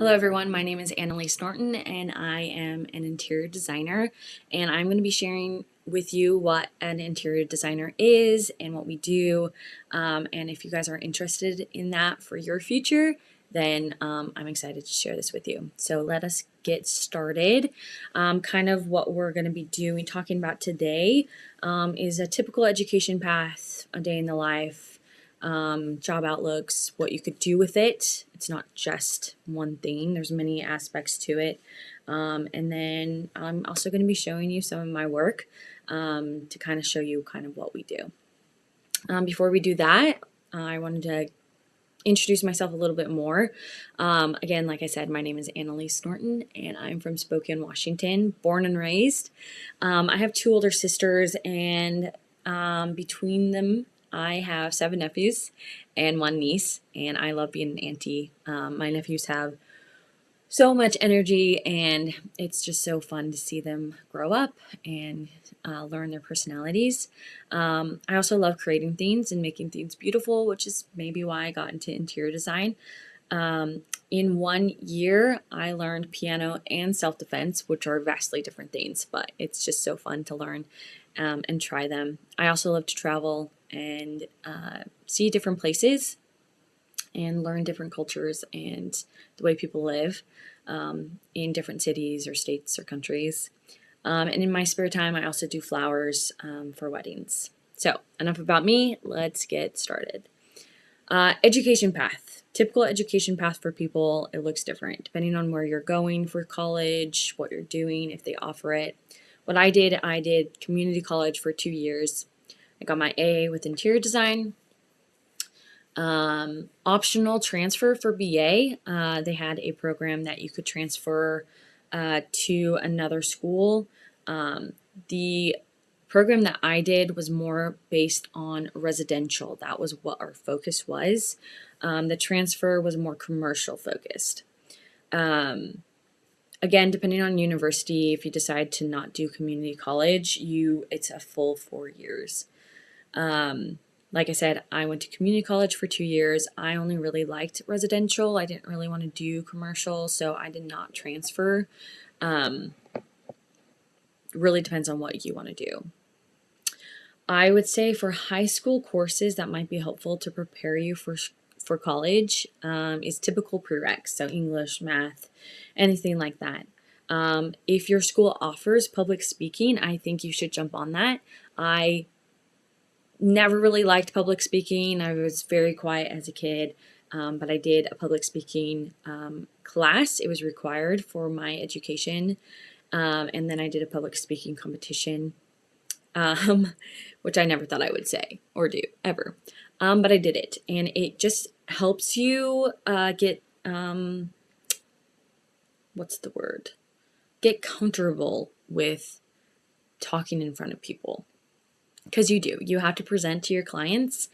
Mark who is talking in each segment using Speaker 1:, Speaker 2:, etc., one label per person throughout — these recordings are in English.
Speaker 1: Hello everyone, my name is Analise Norton and I am an interior designer, and I'm going to be sharing with you what an interior designer is and what we do, and if you guys are interested in that for your future, then I'm excited to share this with you. So let us get started. Kind of what we're going to be talking about today is a typical education path, a day in the life, job outlooks, what you could do with it. It's not just one thing, there's many aspects to it. And then I'm also going to be showing you some of my work to kind of show you kind of what we do. Before we do that, I wanted to introduce myself a little bit more. Again, like I said, my name is Analise Norton and I'm from Spokane, Washington, born and raised. I have two older sisters, and between them I have 7 nephews and 1 niece, and I love being an auntie. My nephews have so much energy, and it's just so fun to see them grow up and learn their personalities. I also love creating things and making things beautiful, which is maybe why I got into interior design. In 1 year, I learned piano and self-defense, which are vastly different things, but it's just so fun to learn and try them. I also love to travel and see different places and learn different cultures and the way people live in different cities or states or countries. And in my spare time, I also do flowers for weddings. So enough about me, let's get started. Education path. Typical education path for people, it looks different depending on where you're going for college, what you're doing, if they offer it. What I did community college for 2 years. I got my AA with interior design. Optional transfer for BA. They had a program that you could transfer to another school. The program that I did was more based on residential. That was what our focus was. The transfer was more commercial focused. Again, depending on university, if you decide to not do community college, it's a full 4 years. Like I said, I went to community college for 2 years. I only really liked residential. I didn't really want to do commercial, so I did not transfer. Really depends on what you want to do. I would say for high school courses that might be helpful to prepare you for college is typical prereqs, so English, math, anything like that. If your school offers public speaking, I think you should jump on that. I never really liked public speaking. I was very quiet as a kid, but I did a public speaking class. It was required for my education, and then I did a public speaking competition, which I never thought I would say or do ever, but I did it, and it just helps you get get comfortable with talking in front of people. Because you have to present to your clients,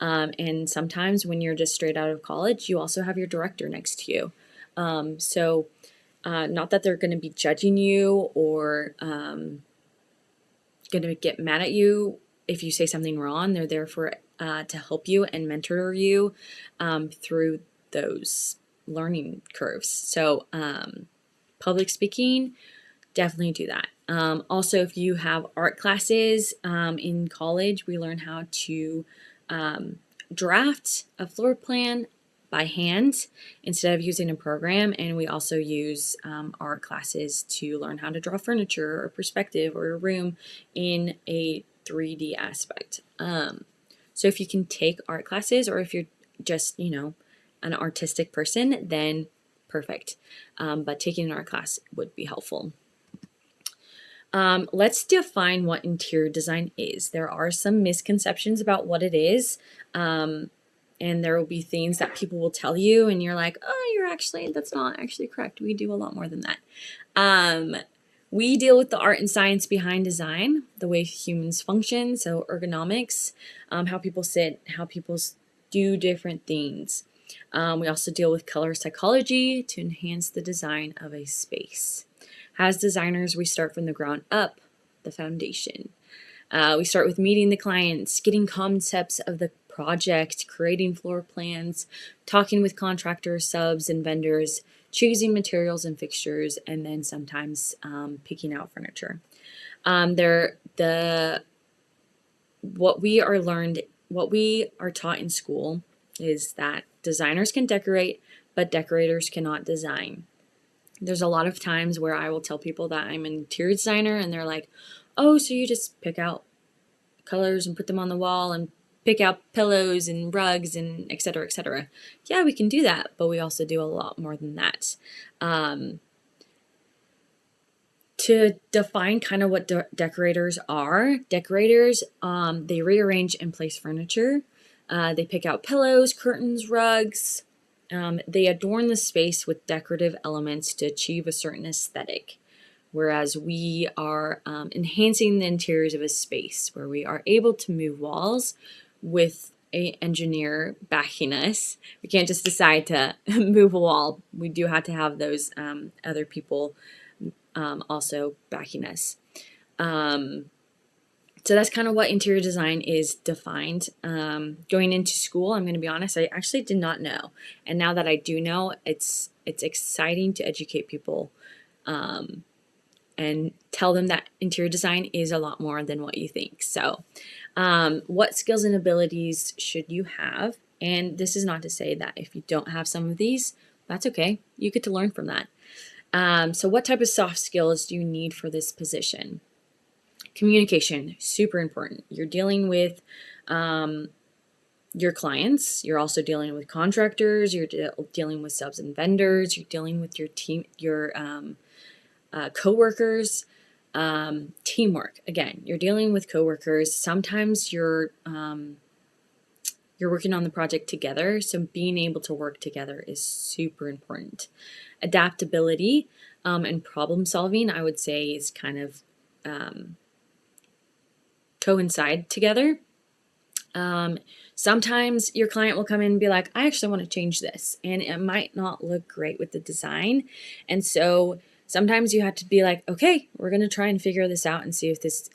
Speaker 1: and sometimes when you're just straight out of college, you also have your director next to you. So not that they're going to be judging you or going to get mad at you if you say something wrong. They're there to help you and mentor you through those learning curves. So public speaking, definitely do that. Also, if you have art classes in college, we learn how to draft a floor plan by hand instead of using a program, and we also use art classes to learn how to draw furniture or perspective or a room in a 3D aspect. So if you can take art classes, or if you're just, an artistic person, then perfect. But taking an art class would be helpful. Let's define what interior design is. There are some misconceptions about what it is, and there will be things that people will tell you, and you're like, oh, that's not actually correct. We do a lot more than that. We deal with the art and science behind design, the way humans function, so ergonomics, how people sit, how people do different things. We also deal with color psychology to enhance the design of a space. As designers, we start from the ground up, the foundation. We start with meeting the clients, getting concepts of the project, creating floor plans, talking with contractors, subs, and vendors choosing materials and fixtures, and then sometimes picking out furniture. The what we are taught in school is that designers can decorate, but decorators cannot design. There's a lot of times where I will tell people that I'm an interior designer and they're like, oh, so you just pick out colors and put them on the wall and pick out pillows and rugs and et cetera, et cetera. Yeah, we can do that, but we also do a lot more than that. To define kind of what decorators are, they rearrange and place furniture. They pick out pillows, curtains, rugs. They adorn the space with decorative elements to achieve a certain aesthetic, whereas we are enhancing the interiors of a space where we are able to move walls with an engineer backing us. We can't just decide to move a wall. We do have to have those other people also backing us. So that's kind of what interior design is defined. Going into school, I'm going to be honest, I actually did not know. And now that I do know, it's exciting to educate people and tell them that interior design is a lot more than what you think. So what skills and abilities should you have? And this is not to say that if you don't have some of these, that's okay. You get to learn from that. So what type of soft skills do you need for this position? Communication, super important. You're dealing with your clients. You're also dealing with contractors. You're dealing with subs and vendors. You're dealing with your team, your coworkers. Teamwork. Again, you're dealing with coworkers. Sometimes you're working on the project together, so being able to work together is super important. Adaptability and problem solving, I would say, is kind of coincide together. Sometimes your client will come in and be like, I actually want to change this, and it might not look great with the design. And so sometimes you have to be like, okay, we're going to try and figure this out and see if this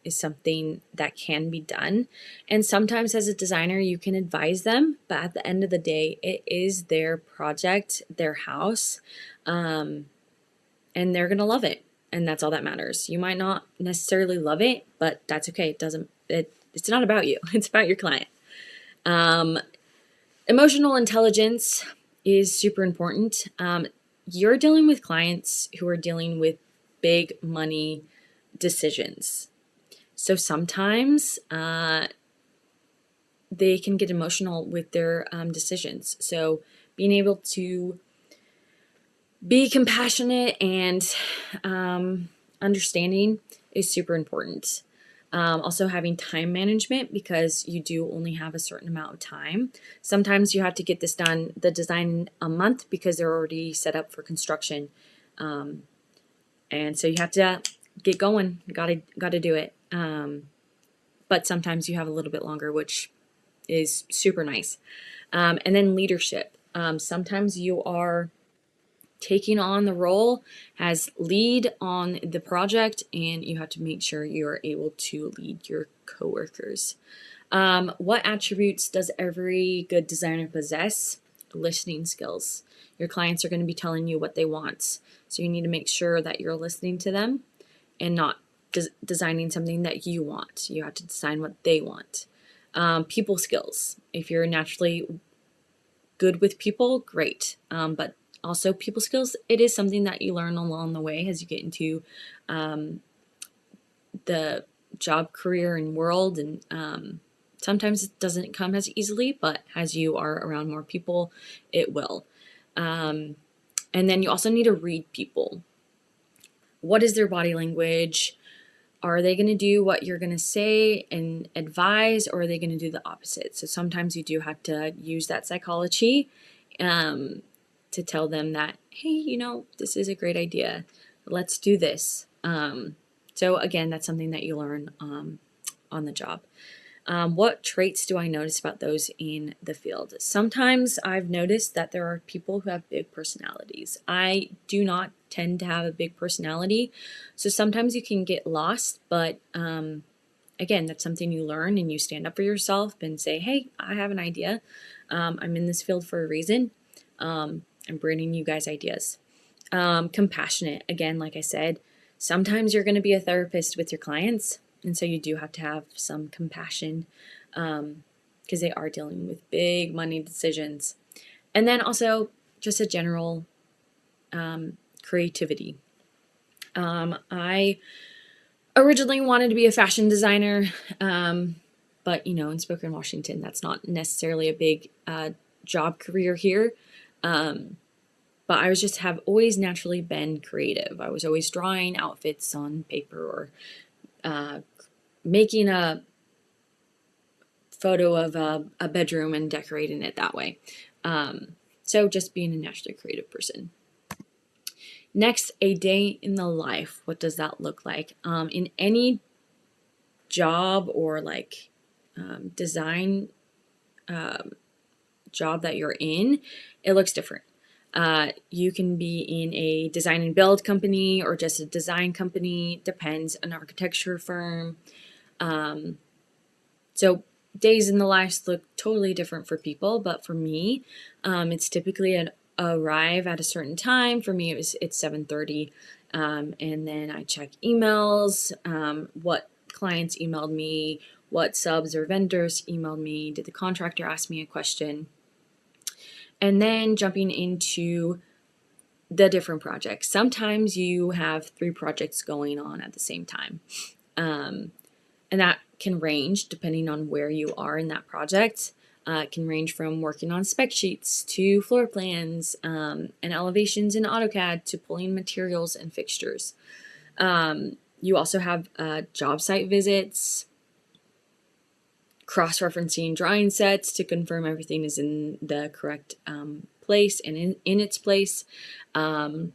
Speaker 1: is something that can be done. And sometimes as a designer, you can advise them, but at the end of the day, it is their project, their house, and they're going to love it. And that's all that matters. You might not necessarily love it, but that's okay. It's not about you. It's about your client. Emotional intelligence is super important. You're dealing with clients who are dealing with big money decisions. So sometimes they can get emotional with their decisions. So being able to be compassionate and understanding is super important. Also having time management, because you do only have a certain amount of time. Sometimes you have to get this done, the design, in a month because they're already set up for construction. And so you have to get going, gotta do it. But sometimes you have a little bit longer, which is super nice. And then leadership. Sometimes you are taking on the role as lead on the project, and you have to make sure you are able to lead your coworkers. What attributes does every good designer possess? Listening skills. Your clients are going to be telling you what they want, so you need to make sure that you're listening to them and not designing something that you want. You have to design what they want. People skills. If you're naturally good with people, great. But also people skills, it is something that you learn along the way as you get into the job career and world. And sometimes it doesn't come as easily, but as you are around more people, it will. And then you also need to read people. What is their body language? Are they going to do what you're going to say and advise, or are they going to do the opposite? So sometimes you do have to use that psychology to tell them that, hey, this is a great idea. Let's do this. So again, that's something that you learn on the job. What traits do I notice about those in the field? Sometimes I've noticed that there are people who have big personalities. I do not tend to have a big personality, so sometimes you can get lost, but again, that's something you learn, and you stand up for yourself and say, hey, I have an idea. I'm in this field for a reason. and bringing you guys ideas. Compassionate, again, like I said, sometimes you're going to be a therapist with your clients, and so you do have to have some compassion because they are dealing with big money decisions. And then also just a general creativity. I originally wanted to be a fashion designer, but in Spokane, Washington, that's not necessarily a big job career here. But I have always naturally been creative. I was always drawing outfits on paper or making a photo of a bedroom and decorating it that way. So just being a naturally creative person. Next, a day in the life. What does that look like? In any job or design job that you're in, it looks different. You can be in a design and build company or just a design company, depends, an architecture firm. So days in the life look totally different for people, but for me, it's typically arrive at a certain time. For me, it's 7:30, and then I check emails, what clients emailed me, what subs or vendors emailed me, did the contractor ask me a question, and then jumping into the different projects. Sometimes you have 3 projects going on at the same time, and that can range depending on where you are in that project. It can range from working on spec sheets to floor plans and elevations in AutoCAD to pulling materials and fixtures. You also have job site visits, cross-referencing drawing sets to confirm everything is in the correct place and in its place, talking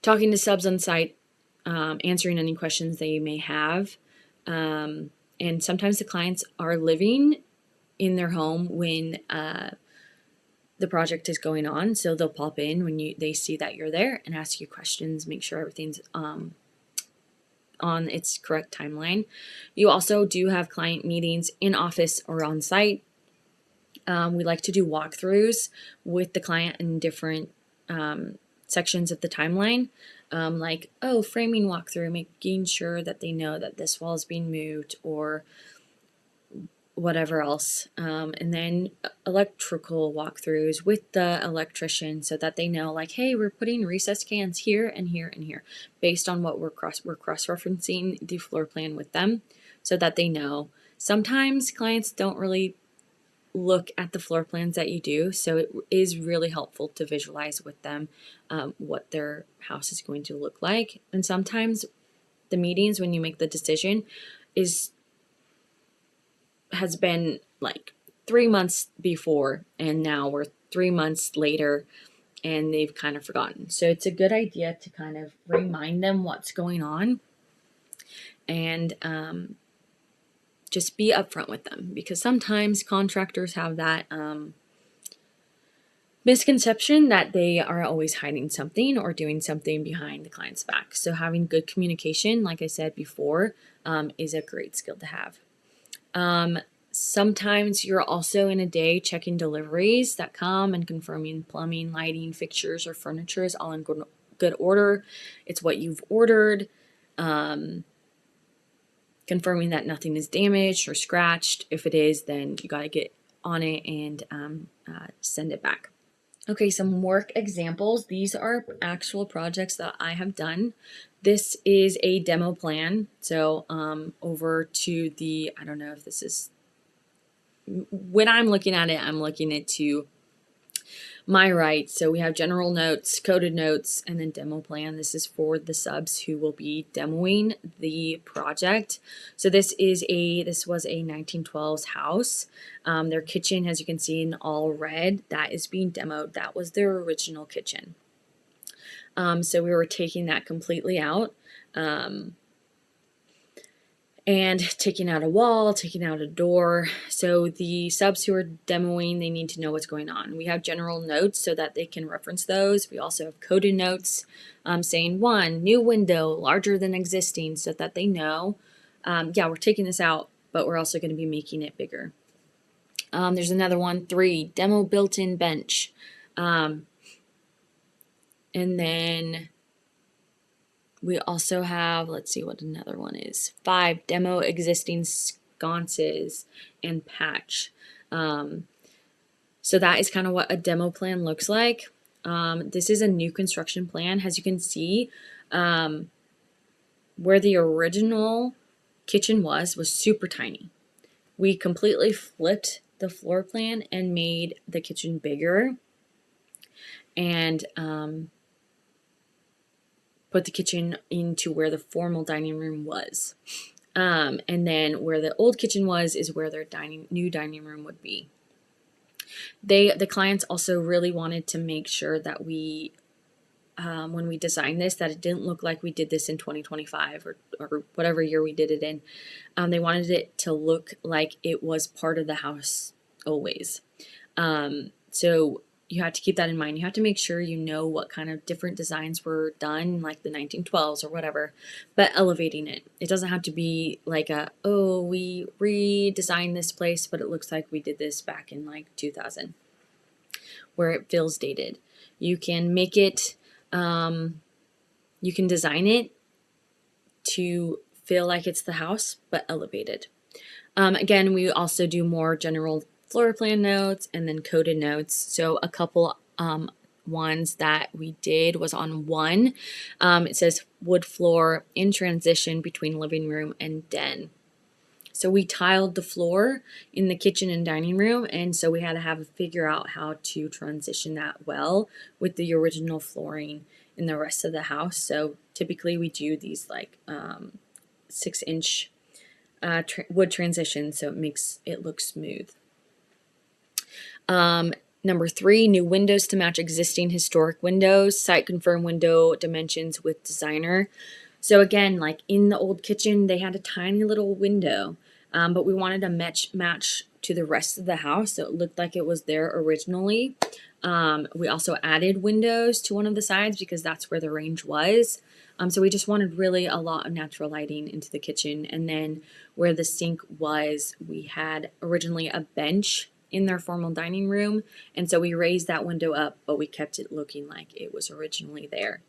Speaker 1: to subs on site, answering any questions they may have. And sometimes the clients are living in their home when the project is going on, so they'll pop in when they see that you're there and ask you questions, make sure everything's on its correct timeline. You also do have client meetings in office or on site. We like to do walkthroughs with the client in different sections of the timeline, framing walkthrough, making sure that they know that this wall is being moved or whatever else, and then electrical walkthroughs with the electrician so that they know, like, hey, we're putting recessed cans here and here and here, based on what we're cross-referencing the floor plan with them so that they know. Sometimes clients don't really look at the floor plans that you do, so it is really helpful to visualize with them what their house is going to look like. And sometimes the meetings when you make the decision has been like 3 months before, and now we're 3 months later and they've kind of forgotten. So it's a good idea to kind of remind them what's going on and just be upfront with them, because sometimes contractors have that misconception that they are always hiding something or doing something behind the client's back. So having good communication, like I said before, is a great skill to have. Sometimes you're also in a day checking deliveries that come and confirming plumbing, lighting, fixtures, or furniture is all in good order. It's what you've ordered. Confirming that nothing is damaged or scratched. If it is, then you got to get on it and send it back. Okay, some work examples. These are actual projects that I have done. This is a demo plan. So over to the, I don't know if this is, when I'm looking at it, I'm looking at to my right. So we have general notes, coded notes, and then demo plan. This is for the subs who will be demoing the project. So this was a 1912s house. Their kitchen, as you can see in all red, that is being demoed. That was their original kitchen. So we were taking that completely out. And taking out a wall, taking out a door. So the subs who are demoing, they need to know what's going on. We have general notes so that they can reference those. We also have coded notes saying 1, new window, larger than existing, so that they know, we're taking this out, but we're also going to be making it bigger. There's another one, 3, demo built-in bench. And then we also have, let's see what another one is. 5, demo existing sconces and patch. So that is kind of what a demo plan looks like. This is a new construction plan. As you can see, where the original kitchen was super tiny. We completely flipped the floor plan and made the kitchen bigger, and put the kitchen into where the formal dining room was. And then where the old kitchen was is where their new dining room would be. The clients also really wanted to make sure that we, when we designed this, that it didn't look like we did this in 2025 or whatever year we did it in. They wanted it to look like it was part of the house always. So you have to keep that in mind. You have to make sure you know what kind of different designs were done, like the 1912s or whatever, but elevating it. It doesn't have to be like we redesigned this place, but it looks like we did this back in like 2000, where it feels dated. You can make it, you can design it to feel like it's the house, but elevated. Again, we also do more general floor plan notes and then coded notes. So a couple ones that we did was on 1. It says wood floor in transition between living room and den. So we tiled the floor in the kitchen and dining room, and so we had to figure out how to transition that well with the original flooring in the rest of the house. So typically we do these like 6-inch wood transition, so it makes it look smooth. Number 3, new windows to match existing historic windows. Site confirm window dimensions with designer. So again, like in the old kitchen, they had a tiny little window, but we wanted to match to the rest of the house, so it looked like it was there originally. We also added windows to one of the sides because that's where the range was. So we just wanted really a lot of natural lighting into the kitchen. And then where the sink was, we had originally a bench in their formal dining room. And so we raised that window up, but we kept it looking like it was originally there.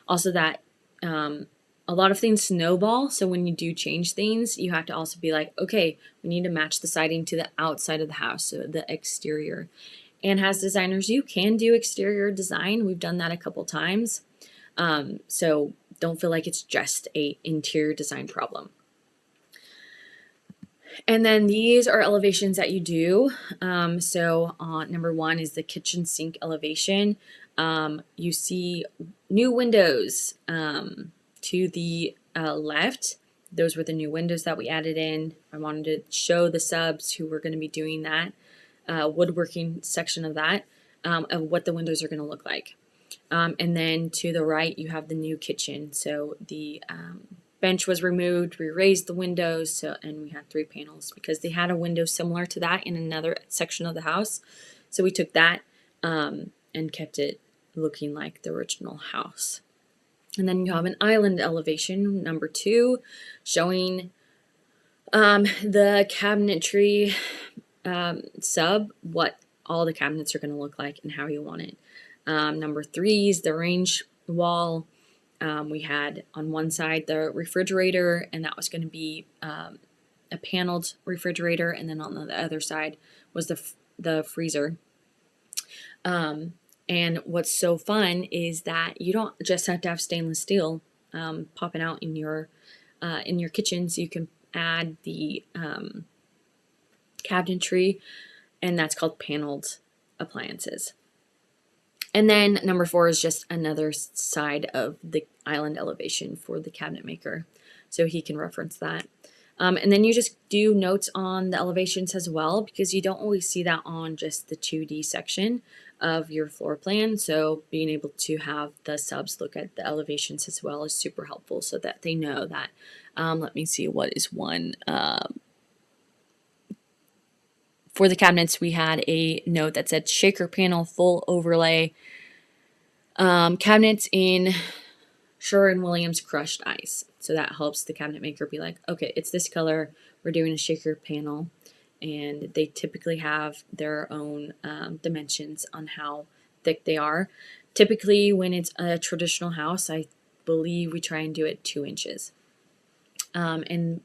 Speaker 1: Also that a lot of things snowball. So when you do change things, you have to also be like, okay, we need to match the siding to the outside of the house, so the exterior. And as designers, you can do exterior design. We've done that a couple times. So don't feel like it's just a interior design problem. And then these are elevations that you do. So number 1 is the kitchen sink elevation. You see new windows to the left. Those were the new windows that we added in. I wanted to show the subs who were going to be doing that woodworking section of that, of what the windows are going to look like. And then to the right, you have the new kitchen. So the bench was removed, we raised the windows, and we had 3 panels because they had a window similar to that in another section of the house. So we took that and kept it looking like the original house. And then you have an island elevation, number 2, showing the cabinetry sub, what all the cabinets are going to look like and how you want it. Number 3 is the range wall. We had on one side the refrigerator, and that was going to be a paneled refrigerator, and then on the other side was the freezer. And what's so fun is that you don't just have to have stainless steel popping out in your kitchen, so you can add the cabinetry, and that's called paneled appliances. And then number 4 is just another side of the island elevation for the cabinet maker, so he can reference that. And then you just do notes on the elevations as well, because you don't always see that on just the 2D section of your floor plan. So being able to have the subs look at the elevations as well is super helpful, so that they know that. Let me see, what is one? For the cabinets, we had a note that said shaker panel full overlay cabinets in Sherwin-Williams crushed ice. So that helps the cabinet maker be like, okay, it's this color, we're doing a shaker panel. And they typically have their own dimensions on how thick they are. Typically, when it's a traditional house, I believe we try and do it 2 inches. And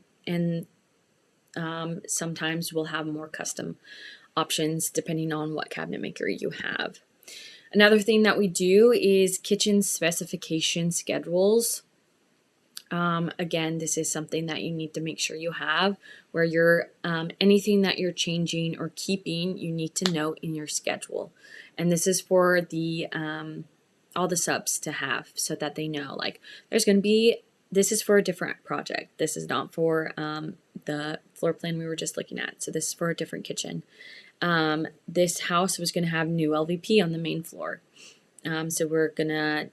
Speaker 1: sometimes we'll have more custom options depending on what cabinet maker you have. Another thing that we do is kitchen specification schedules. Again, this is something that you need to make sure you have, where you're anything that you're changing or keeping, you need to note in your schedule. And this is for the all the subs to have, so that they know, like, there's going to be, this is for a different project. This is not for the floor plan we were just looking at. So this is for a different kitchen. This house was going to have new LVP on the main floor. So we're going to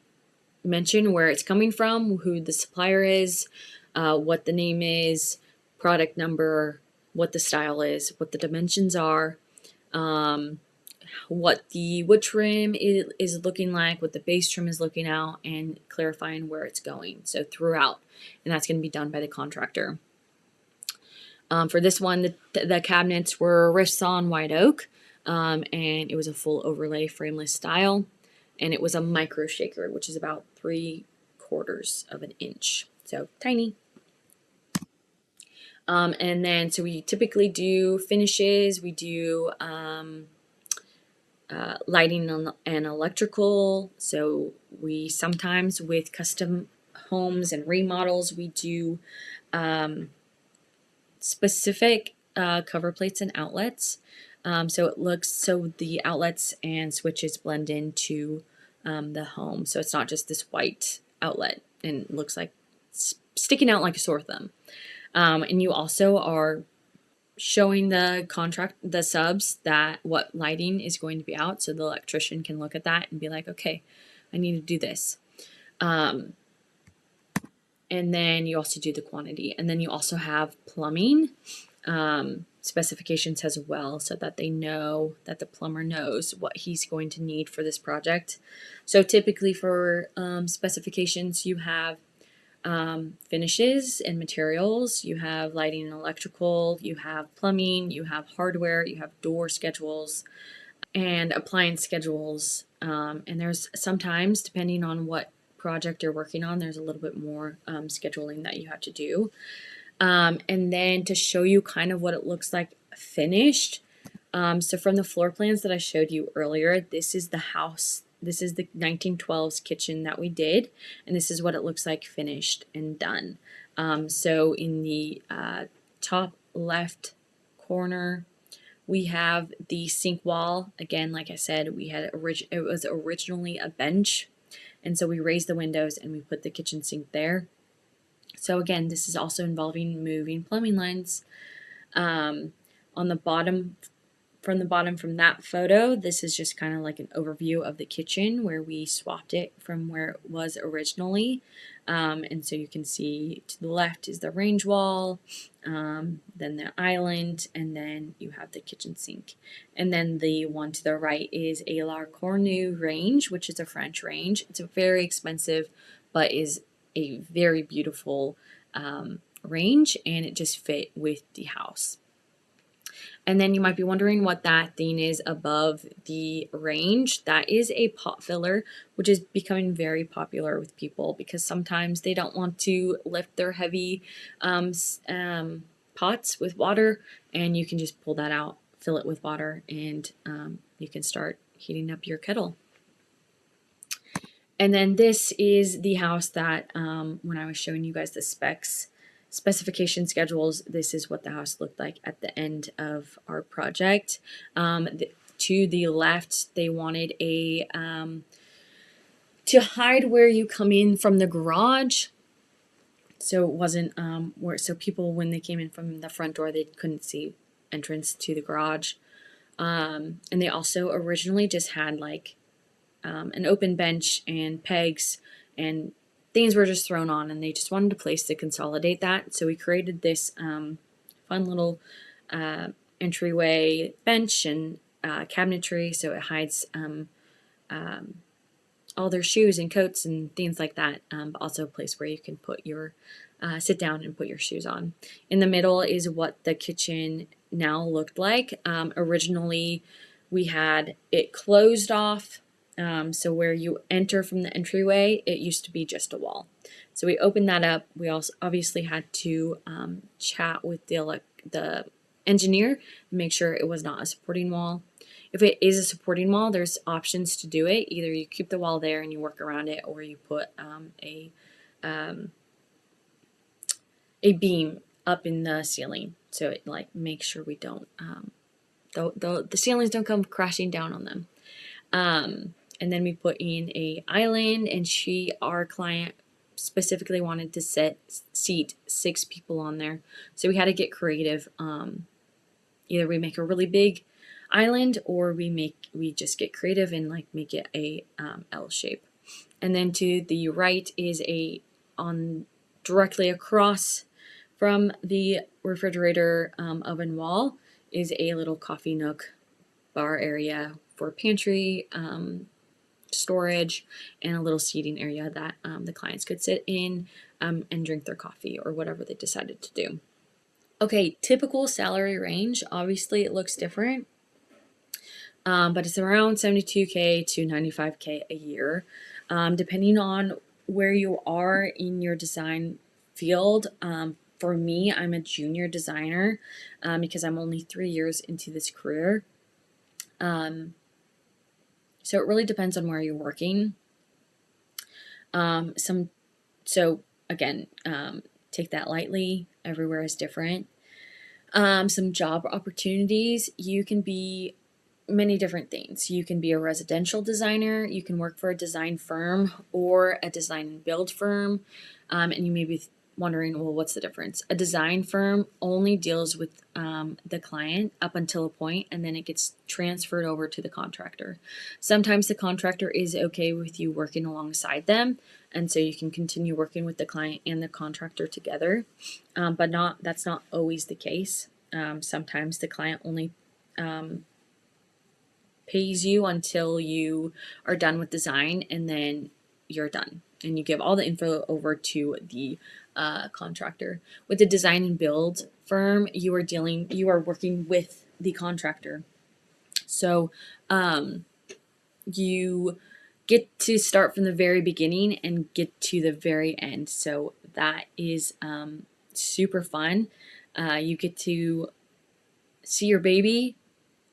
Speaker 1: mention where it's coming from, who the supplier is, what the name is, product number, what the style is, what the dimensions are, what the wood trim is looking like, what the base trim is looking out, and clarifying where it's going. So throughout, and that's going to be done by the contractor. For this one, the cabinets were Rifson white oak, and it was a full overlay frameless style, and it was a micro shaker, which is about 3/4 of an inch, so tiny. And then, so we typically do finishes, we do lighting and electrical. So we sometimes, with custom homes and remodels, we do specific cover plates and outlets. So the outlets and switches blend into the home. So it's not just this white outlet and it looks like sticking out like a sore thumb. And you also are showing the subs that what lighting is going to be out, so the electrician can look at that and be like, okay, I need to do this. And then you also do the quantity, and then you also have plumbing specifications as well, so that they know, that the plumber knows what he's going to need for this project. So typically for specifications, you have finishes and materials, you have lighting and electrical, you have plumbing, you have hardware, you have door schedules and appliance schedules. And there's sometimes, depending on what project you're working on, there's a little bit more scheduling that you have to do. And then to show you kind of what it looks like finished. So from the floor plans that I showed you earlier, this is the house. This is the 1912s kitchen that we did, and this is what it looks like finished and done. So in the top left corner, we have the sink wall. Again, like I said, we had it was originally a bench, and so we raised the windows and we put the kitchen sink there. So again, this is also involving moving plumbing lines. On the bottom, from that photo, this is just kind of like an overview of the kitchen where we swapped it from where it was originally. And so you can see to the left is the range wall, then the island, and then you have the kitchen sink. And then the one to the right is a La Cornue range, which is a French range. It's a very expensive, but is a very beautiful range, and it just fit with the house. And then you might be wondering what that thing is above the range. That is a pot filler, which is becoming very popular with people because sometimes they don't want to lift their heavy pots with water, and you can just pull that out, fill it with water, and you can start heating up your kettle. And then this is the house that when I was showing you guys the specification schedules, this is what the house looked like at the end of our project. To the left, they wanted a to hide where you come in from the garage, so it wasn't so people, when they came in from the front door, they couldn't see entrance to the garage. And they also originally just had like an open bench and pegs, and things were just thrown on, and they just wanted a place to consolidate that. So we created this fun little entryway bench and cabinetry, so it hides all their shoes and coats and things like that, but also a place where you can put your sit down and put your shoes on. In the middle is what the kitchen now looked like. Originally, we had it closed off So where you enter from the entryway, it used to be just a wall. So we opened that up. We also obviously had to chat with the engineer, make sure it was not a supporting wall. If it is a supporting wall, there's options to do it. Either you keep the wall there and you work around it, or you put a beam up in the ceiling, so it like makes sure we don't the ceilings don't come crashing down on them. And then we put in a island, and our client specifically wanted to seat 6 people on there, so we had to get creative. Either we make a really big island, or we just get creative and like make it a L shape. And then to the right is on directly across from the refrigerator oven wall is a little coffee nook bar area for pantry, storage, and a little seating area that the clients could sit in and drink their coffee or whatever they decided to do. Okay, typical salary range. Obviously, it looks different, but it's around 72K to 95K a year, depending on where you are in your design field. For me, I'm a junior designer because I'm only 3 years into this career. So it really depends on where you're working. So again, take that lightly. Everywhere is different. Some job opportunities. You can be many different things. You can be a residential designer. You can work for a design firm or a design and build firm. And you may be wondering, well, what's the difference? A design firm only deals with the client up until a point, and then it gets transferred over to the contractor. Sometimes the contractor is okay with you working alongside them, and so you can continue working with the client and the contractor together, but that's not always the case. Sometimes the client only pays you until you are done with design, and then you're done, and you give all the info over to the contractor. With the design and build firm, you are working with the contractor, so you get to start from the very beginning and get to the very end. So that is super fun. You get to see your baby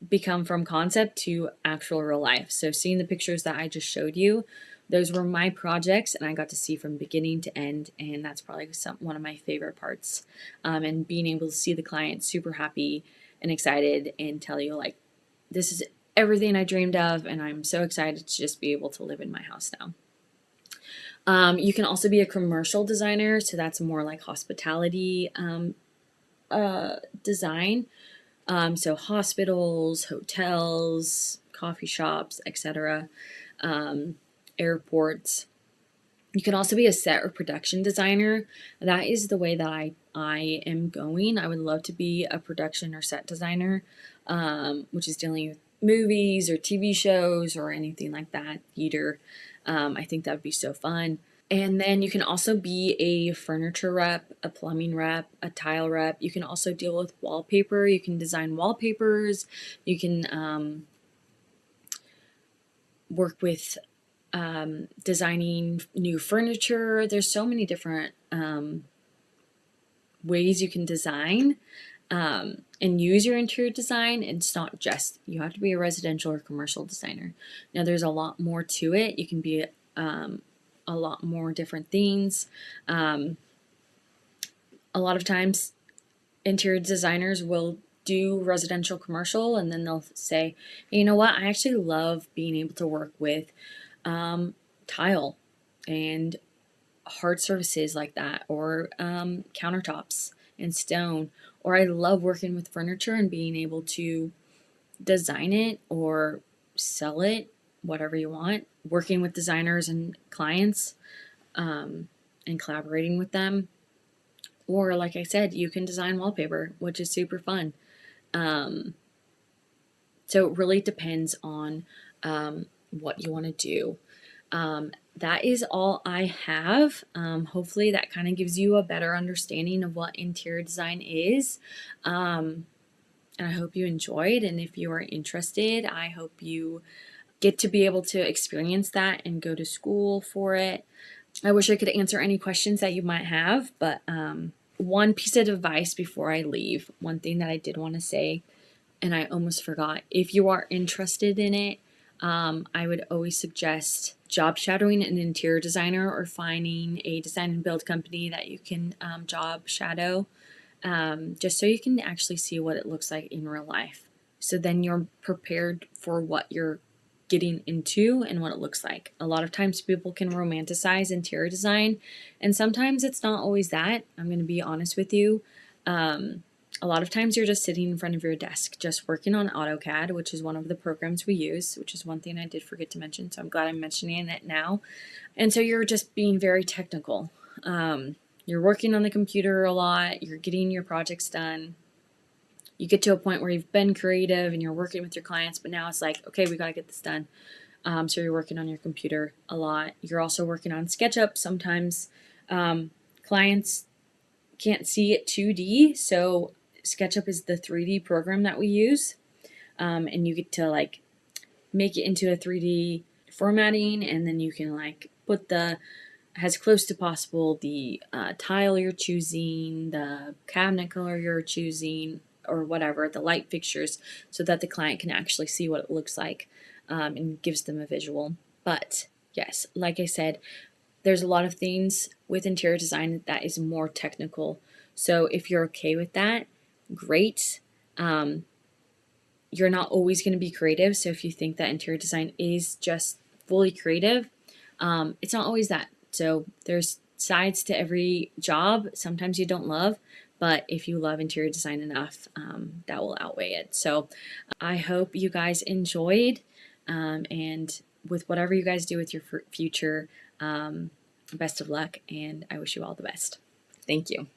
Speaker 1: become from concept to actual real life. So seeing the pictures that I just showed you, those were my projects, and I got to see from beginning to end, and that's probably one of my favorite parts. And being able to see the client super happy and excited and tell you like, this is everything I dreamed of, and I'm so excited to just be able to live in my house now. You can also be a commercial designer, so that's more like hospitality design. So hospitals, hotels, coffee shops, etc., airports. You can also be a set or production designer. That is the way that I am going. I would love to be a production or set designer, which is dealing with movies or TV shows or anything like that, theater. I think that would be so fun. And then you can also be a furniture rep, a plumbing rep, a tile rep. You can also deal with wallpaper. You can design wallpapers. You can work with designing new furniture. There's so many different ways you can design and use your interior design. It's not just, you have to be a residential or commercial designer. Now there's a lot more to it. You can be a lot more different things. A lot of times interior designers will do residential commercial, and then they'll say, hey, you know what, I actually love being able to work with tile and hard surfaces like that, or countertops and stone, or I love working with furniture and being able to design it or sell it, whatever you want, working with designers and clients and collaborating with them. Or like I said, you can design wallpaper, which is super fun. So it really depends on what you want to do. That is all I have. Hopefully that kind of gives you a better understanding of what interior design is. And I hope you enjoyed. And if you are interested, I hope you get to be able to experience that and go to school for it. I wish I could answer any questions that you might have, but one piece of advice before I leave, one thing that I did want to say, and I almost forgot, if you are interested in it, I would always suggest job shadowing an interior designer or finding a design and build company that you can job shadow, just so you can actually see what it looks like in real life. So then you're prepared for what you're getting into and what it looks like. A lot of times people can romanticize interior design, and sometimes it's not always that. I'm going to be honest with you. A lot of times you're just sitting in front of your desk, just working on AutoCAD, which is one of the programs we use, which is one thing I did forget to mention. So I'm glad I'm mentioning it now. And so you're just being very technical. You're working on the computer a lot. You're getting your projects done. You get to a point where you've been creative and you're working with your clients, but now it's like, okay, we got to get this done. So you're working on your computer a lot. You're also working on SketchUp. Sometimes clients can't see it 2D, so SketchUp is the 3D program that we use, and you get to like make it into a 3D formatting, and then you can like put the as close to possible the tile you're choosing, the cabinet color you're choosing, or whatever, the light fixtures, so that the client can actually see what it looks like, and gives them a visual. But yes, like I said, there's a lot of things with interior design that is more technical. So if you're okay with that, great. You're not always going to be creative. So if you think that interior design is just fully creative, it's not always that. So there's sides to every job. Sometimes you don't love, but if you love interior design enough, that will outweigh it. So I hope you guys enjoyed, and with whatever you guys do with your future, best of luck, and I wish you all the best. Thank you.